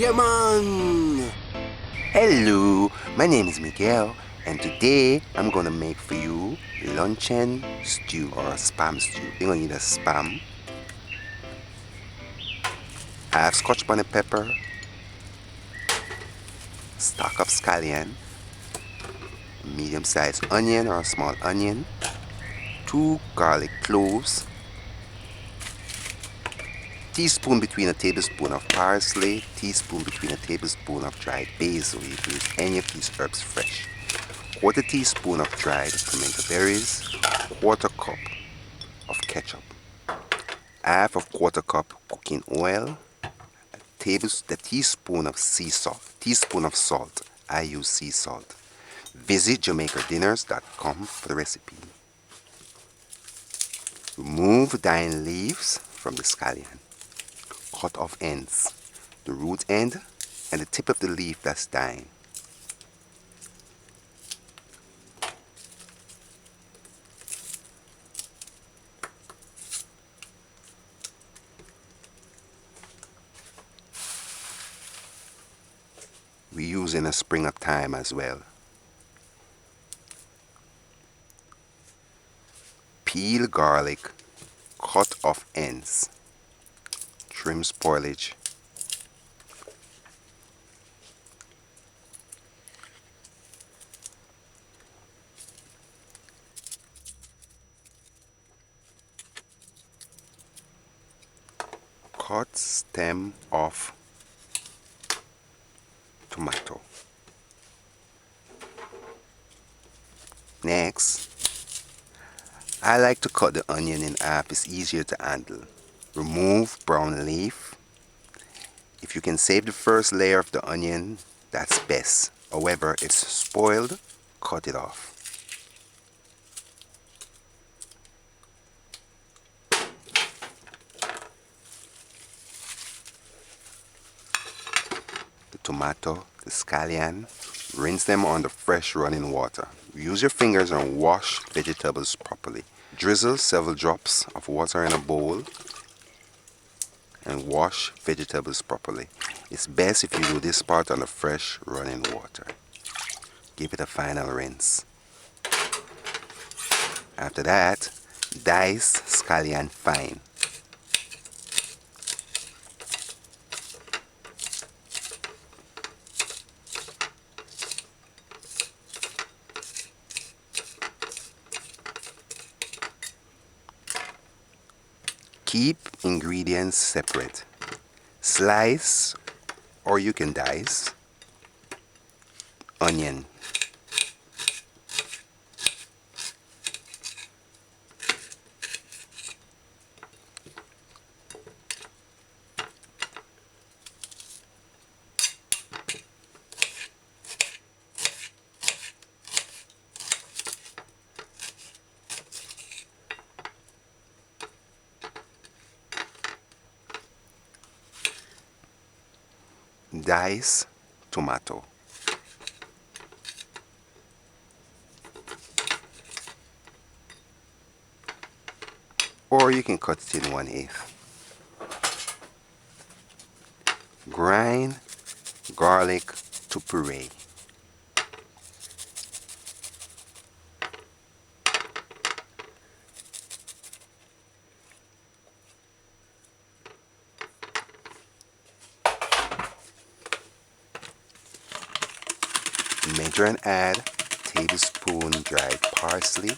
Yeah, man! Hello, my name is Miguel, and today I'm gonna make for you luncheon stew or spam stew. You're gonna need a spam, half scotch bonnet pepper, stalk of scallion, medium sized onion or small onion, 2 garlic cloves, teaspoon between a tablespoon of parsley, teaspoon between a tablespoon of dried basil. You can use any of these herbs fresh. Quarter teaspoon of dried pimento berries, quarter cup of ketchup, half of quarter cup cooking oil, a teaspoon of teaspoon of salt. I use sea salt. Visit JamaicaDinners.com for the recipe. Remove dying leaves from the scallion. Cut off ends, the root end and the tip of the leaf that's dying. We use in a spring of thyme as well. Peel garlic, cut off ends, trim spoilage. Cut stem off tomato. Next, I like to cut the onion in half. It's easier to handle. Remove brown leaf. If you can save the first layer of the onion, that's best. However, if it's spoiled, cut it off. The tomato, the scallion, rinse them under fresh running water. Use your fingers and wash vegetables properly. Drizzle several drops of water in a bowl and wash vegetables properly. It's best if you do this part on the fresh running water. Give it a final rinse. After that, dice scallion fine. Keep ingredients separate. Slice, or you can dice, onion. Dice tomato. Or you can cut it in 1/8. Grind garlic to puree. Measure and add tablespoon dried parsley,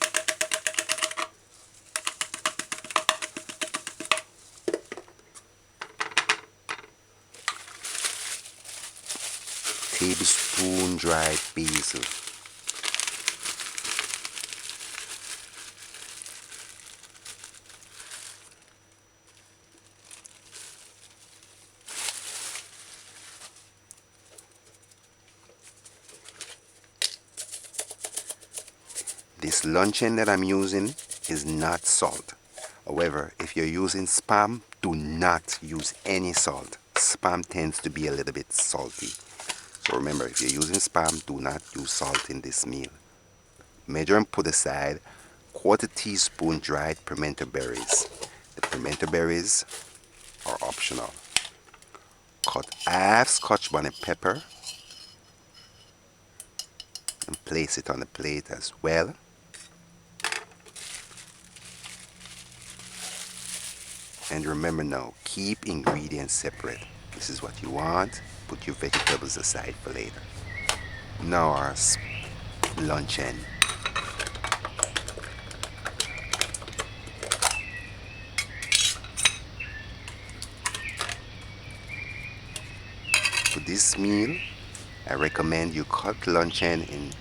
tablespoon dried basil, this luncheon that I'm using is not salt. However, if you're using spam, do not use any salt. Spam tends to be a little bit salty. So remember, if you're using spam, do not use salt in this meal. Measure and put aside quarter teaspoon dried pimento berries. The pimento berries are optional. cut half Scotch bonnet pepper and place it on the plate as well. And remember now, keep ingredients separate. This is what you want. Put your vegetables aside for later. Now our luncheon. For this meal, I recommend you cut luncheon in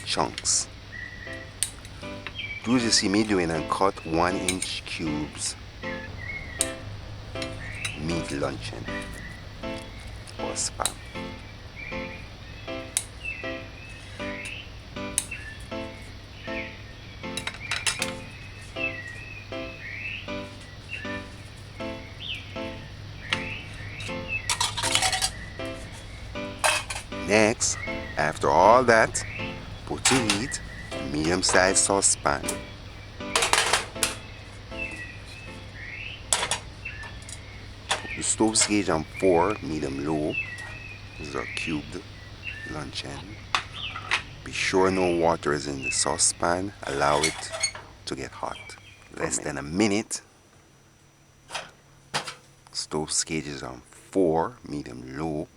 chunks. Do as you see me doing and cut 1-inch cubes meat luncheon or spam. Next, after all that, put to heat a medium-sized saucepan. Put the stove gauge on 4, medium-low. This is our cubed luncheon. Be sure no water is in the saucepan. Allow it to get hot. Less than a minute. Stove gauge is on 4, medium-low.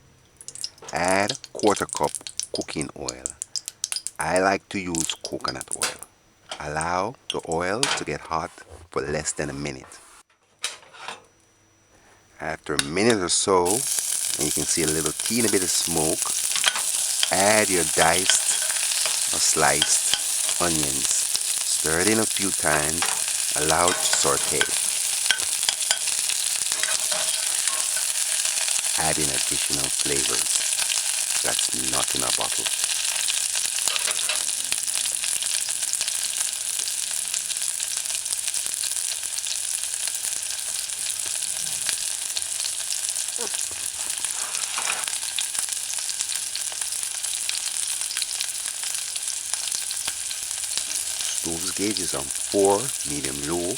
Add 1/4 cup cooking oil. I like to use coconut oil. Allow the oil to get hot for less than a minute. After a minute or so, and you can see a little teeny bit of smoke, add your diced or sliced onions. Stir it in a few times. Allow it to saute. Add in additional flavors. That's not in a bottle. Stove gauge is on 4, medium-low.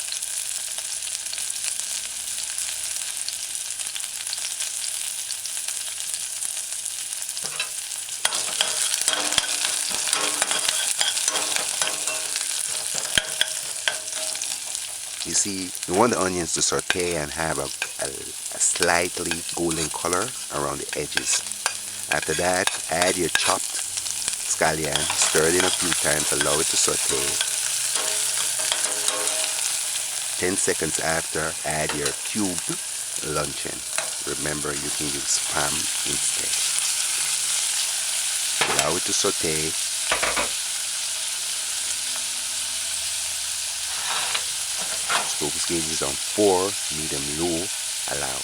You see, you want the onions to saute and have a slightly golden color around the edges. After that, add your chopped scallion, stir it in a few times, allow it to saute. 10 seconds after, add your cubed luncheon. Remember, you can use spam instead. Allow it to saute. Stove gauge is on 4, medium-low. Allow.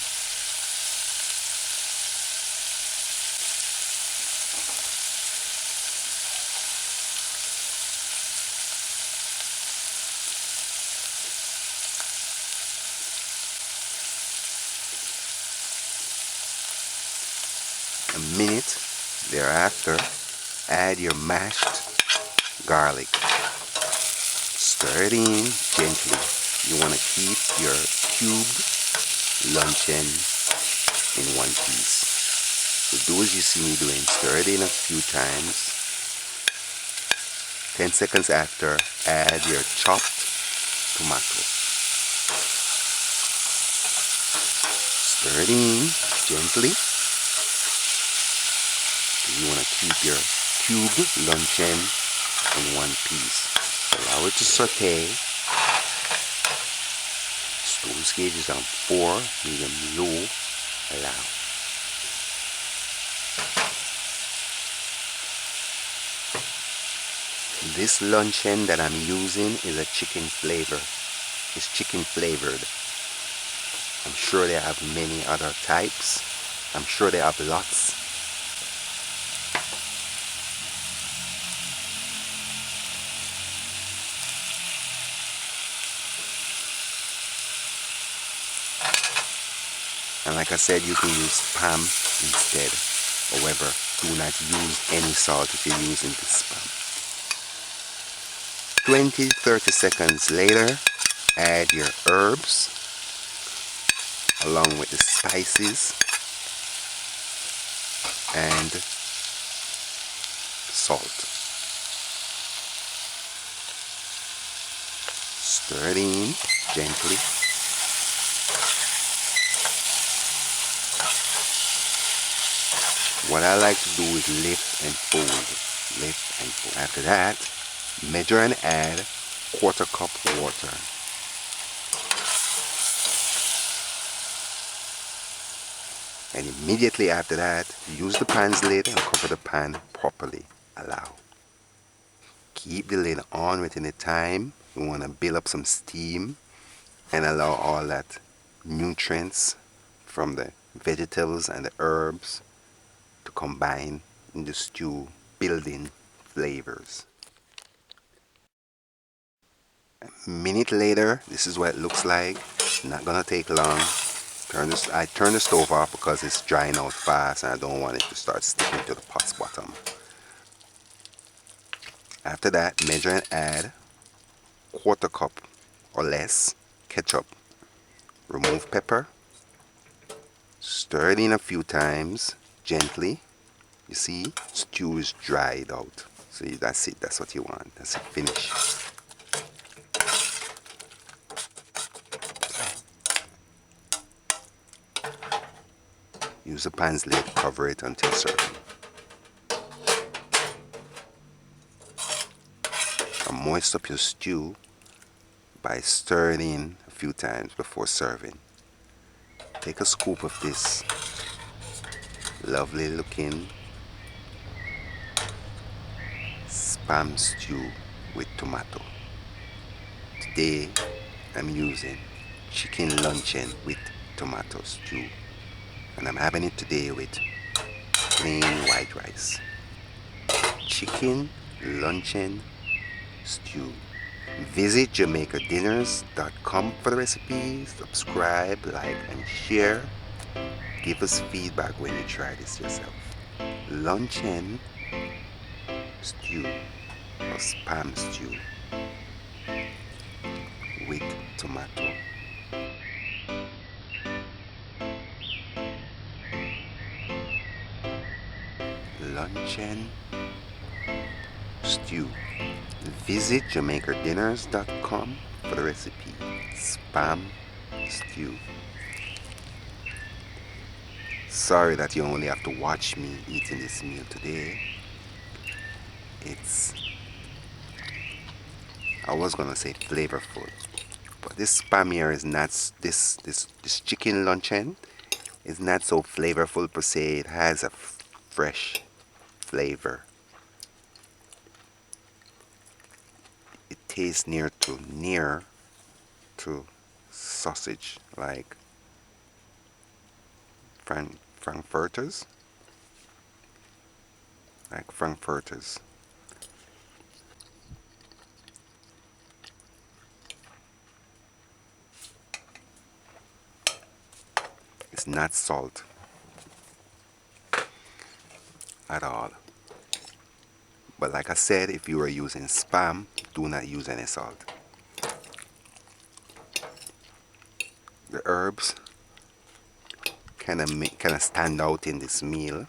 A minute thereafter, add your mashed garlic. Stir it in gently. You want to keep your cubed luncheon in one piece. So do as you see me doing. Stir it in a few times. 10 seconds after, add your chopped tomato. Stir it in gently. You want to keep your cubed luncheon in one piece. Allow it to saute. Stove gauge is on 4, medium-low. Allow. This luncheon that I'm using is a chicken flavor. It's chicken flavored. I'm sure they have many other types. I'm sure they have lots. And like I said, you can use spam instead. However, do not use any salt if you're using this spam. 20-30 seconds later, add your herbs. along with the spices and salt. Stir it in gently. What I like to do is lift and fold, lift and fold. After that, measure and add 1/4 cup water. And immediately after that, use the pan's lid and cover the pan properly. Allow. Keep the lid on within the time. You want to build up some steam and allow all that nutrients from the vegetables and the herbs to combine in the stew, building flavors. A minute later, this is what it looks like. Not gonna take long. I turn the stove off because it's drying out fast and I don't want it to start sticking to the pot's bottom. After that, measure and add 1/4 cup or less ketchup. Remove pepper. Stir it in a few times gently. You see, stew is dried out. So that's it. That's what you want. That's it. Finish. Use the pan's lid, cover it until serving. And moisten up your stew by stirring in a few times before serving. Take a scoop of this lovely looking spam stew with tomato. Today I'm using chicken luncheon with tomato stew, and I'm having it today with plain white rice. Chicken luncheon stew. Visit JamaicaDinners.com for the recipes. Subscribe, like, and share. Give us feedback when you try this yourself. Luncheon stew or spam stew with tomato. Luncheon stew. Visit JamaicaDinners.com for the recipe. Spam stew. Sorry that you only have to watch me eating this meal today. I was gonna say flavorful, but this spam here is not, this chicken luncheon is not so flavorful per se. It has a fresh flavor. It tastes near to sausage, like frankfurters, like frankfurters. It's not salt at all. But like I said, if you are using spam, do not use any salt. The herbs kind of stand out in this meal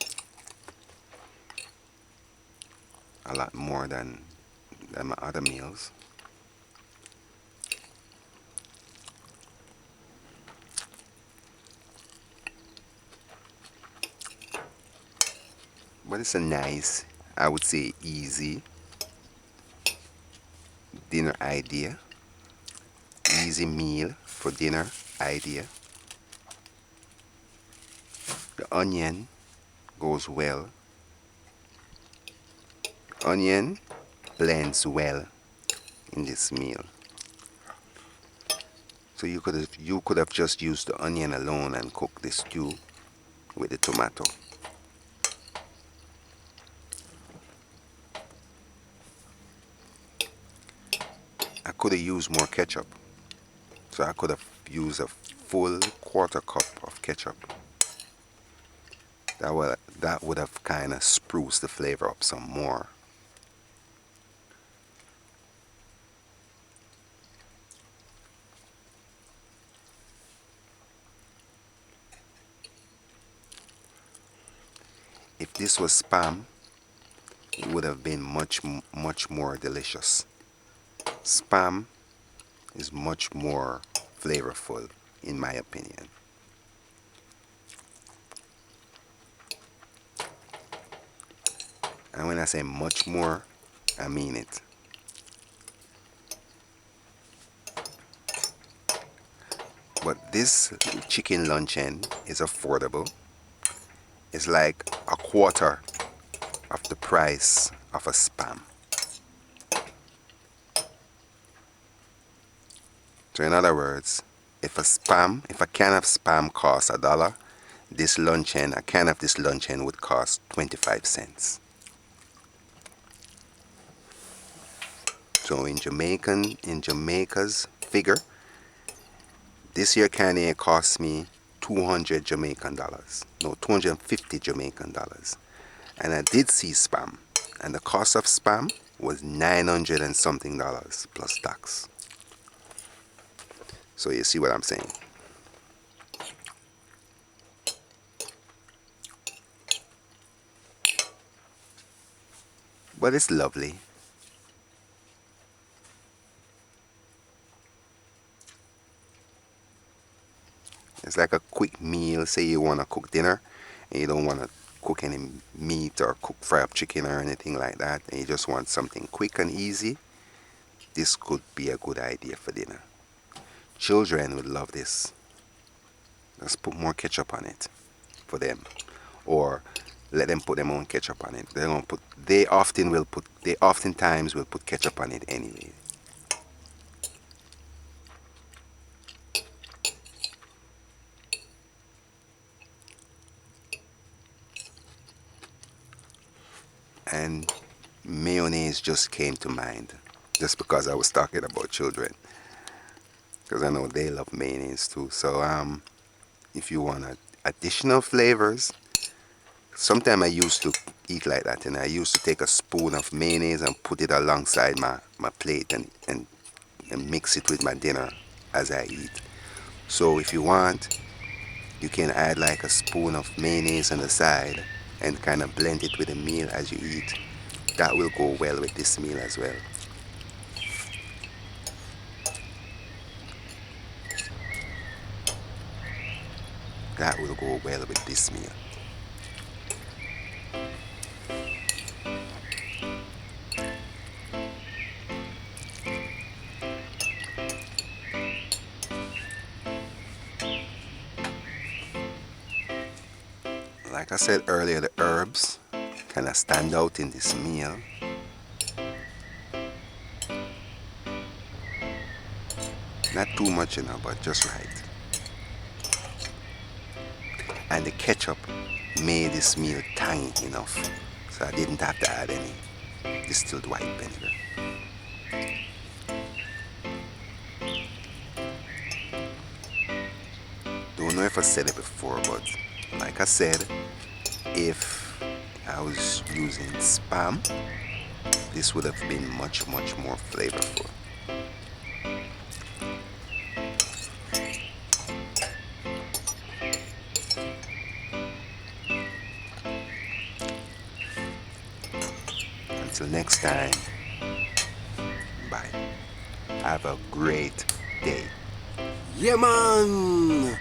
a lot more than my other meals. But it's a nice, I would say, easy dinner idea. Easy meal for dinner idea. The onion goes well. Onion blends well in this meal. So you could have just used the onion alone and cooked the stew with the tomato. I could have used more ketchup. So I could have used a full 1/4 cup of ketchup. That would have kind of spruced the flavor up some more. if this was Spam, it would have been much more delicious. Spam is much more flavorful, in my opinion. And when I say much more, I mean it. But this chicken luncheon is affordable. It's like a quarter of the price of a Spam. So in other words, if a can of Spam costs $1, a can of this luncheon would cost 25 cents. So in Jamaica's figure, this here can here cost me 200 Jamaican dollars. No, 250 Jamaican dollars. And I did see Spam, and the cost of Spam was 900 and something dollars plus tax. So you see what I'm saying? But it's lovely. It's like a quick meal. Say you want to cook dinner and you don't want to cook any meat or fry up chicken or anything like that, and you just want something quick and easy. This could be a good idea for dinner. Children would love this. Just put more ketchup on it for them, or let them put their own ketchup on it. They oftentimes will put ketchup on it anyway. And mayonnaise just came to mind, just because I was talking about children, because I know they love mayonnaise too. So if you want additional flavors, sometimes I used to eat like that, and I used to take a spoon of mayonnaise and put it alongside my plate and mix it with my dinner as I eat. So if you want, you can add like a spoon of mayonnaise on the side and kind of blend it with the meal as you eat. That will go well with this meal as well. That will go well with this meal. Like I said earlier, the herbs kind of stand out in this meal. Not too much, but just right. And the ketchup made this meal tangy enough, so I didn't have to add any distilled white vinegar. Don't know if I said it before, but like I said, if I was using Spam, this would have been much more flavorful. Until next time, bye. Have a great day. Yeah, man!